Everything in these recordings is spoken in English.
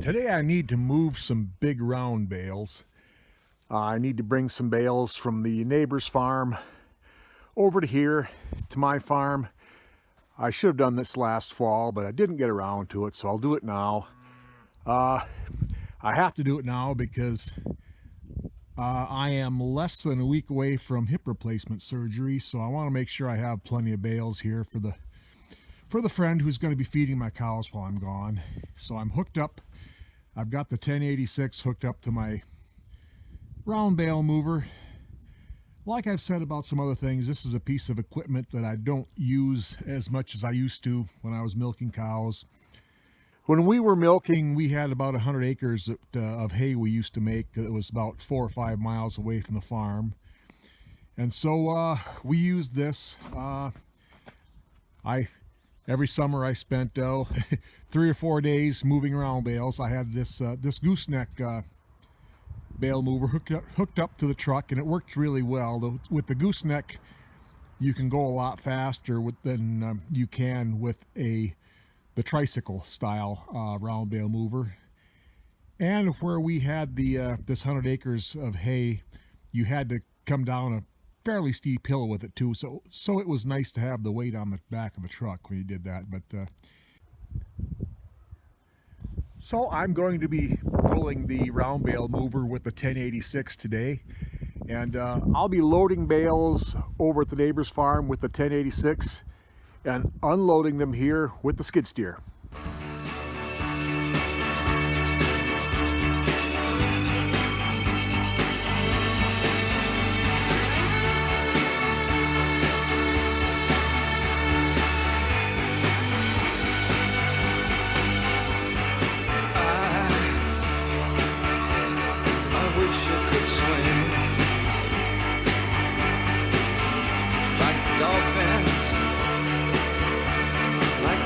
Today I need to move some big round bales. I need to bring some bales from the neighbor's farm over to here to my farm. I should have done this last fall, but I didn't get around to it, so I'll do it now. I have to do it now because I am less than a week away from hip replacement surgery, so I want to make sure I have plenty of bales here for the friend who's going to be feeding my cows while I'm gone. So I'm hooked up. I've got the 1086 hooked up to my round bale mover. Like I've said about some other things, this is a piece of equipment that I don't use as much as I used to when I was milking cows. When we were milking, we had about 100 acres of hay we used to make. It was about 4 or 5 miles away from the farm. And so we used this. Every summer I spent 3 or 4 days moving around bales. I had this gooseneck bale mover hooked up to the truck, and it worked really well. With the gooseneck, you can go a lot faster than you can with the tricycle style round bale mover. And where we had this 100 acres of hay, you had to come down a fairly steep hill with it too, so it was nice to have the weight on the back of the truck when you did that. But so I'm going to be pulling the round bale mover with the 1086 today, and I'll be loading bales over at the neighbor's farm with the 1086 and unloading them here with the skid steer.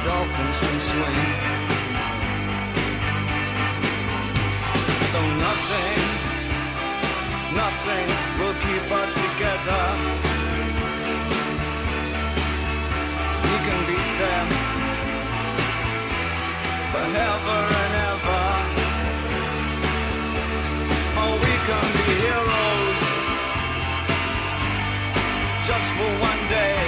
Dolphins can swing, though nothing will keep us together. We can beat them forever and ever. Oh, we can be heroes just for one day.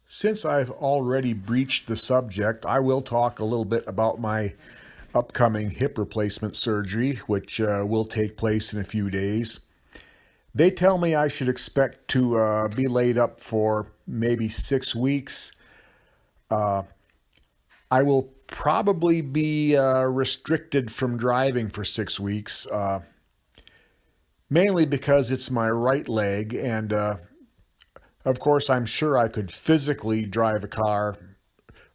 Since I've already breached the subject, I will talk a little bit about my upcoming hip replacement surgery, which will take place in a few days. They tell me I should expect to be laid up for maybe 6 weeks. I will probably be restricted from driving for 6 weeks, mainly because it's my right leg, and of course I'm sure I could physically drive a car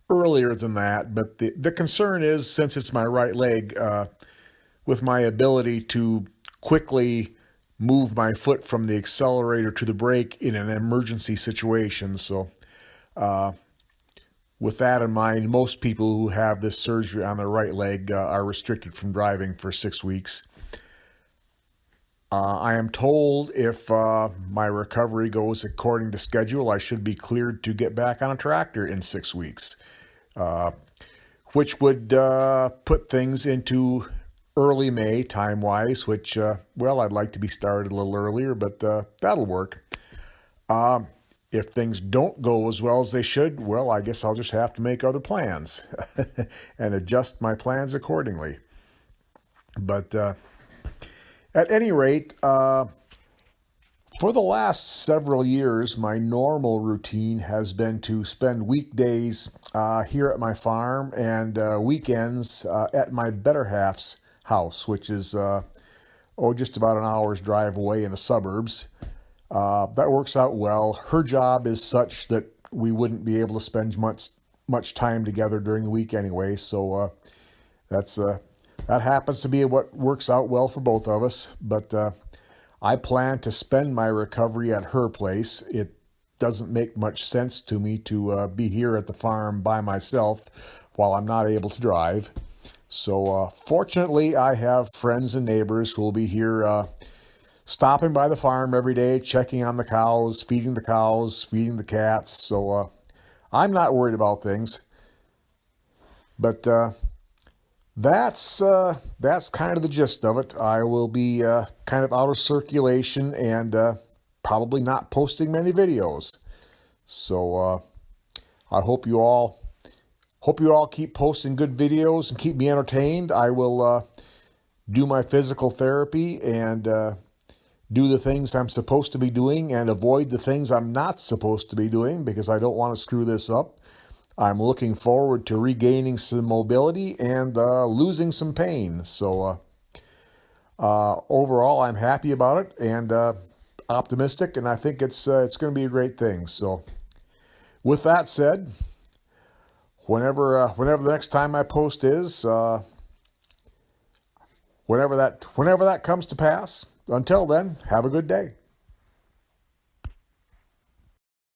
earlier than that, but the concern is, since it's my right leg, with my ability to quickly move my foot from the accelerator to the brake in an emergency situation. So with that in mind, most people who have this surgery on their right leg are restricted from driving for 6 weeks. I am told if my recovery goes according to schedule, I should be cleared to get back on a tractor in 6 weeks, which would put things into early May time-wise, which, well, I'd like to be started a little earlier, but that'll work. If things don't go as well as they should, well, I guess I'll just have to make other plans and adjust my plans accordingly. But at any rate, for the last several years, my normal routine has been to spend weekdays here at my farm and weekends at my better half's house, which is just about an hour's drive away in the suburbs. That works out well. Her job is such that we wouldn't be able to spend much time together during the week anyway, so that happens to be what works out well for both of us. But I plan to spend my recovery at her place. It doesn't make much sense to me to be here at the farm by myself while I'm not able to drive. So fortunately, I have friends and neighbors who will be here stopping by the farm every day, checking on the cows, feeding the cats. So I'm not worried about things. But that's kind of the gist of it. I will be kind of out of circulation and probably not posting many videos. So I hope you all keep posting good videos and keep me entertained. I will do my physical therapy and do the things I'm supposed to be doing and avoid the things I'm not supposed to be doing because I don't want to screw this up. I'm looking forward to regaining some mobility and losing some pain. So overall, I'm happy about it and optimistic, and I think it's going to be a great thing. So with that said, whenever the next time I post is, whenever that comes to pass, until then, have a good day.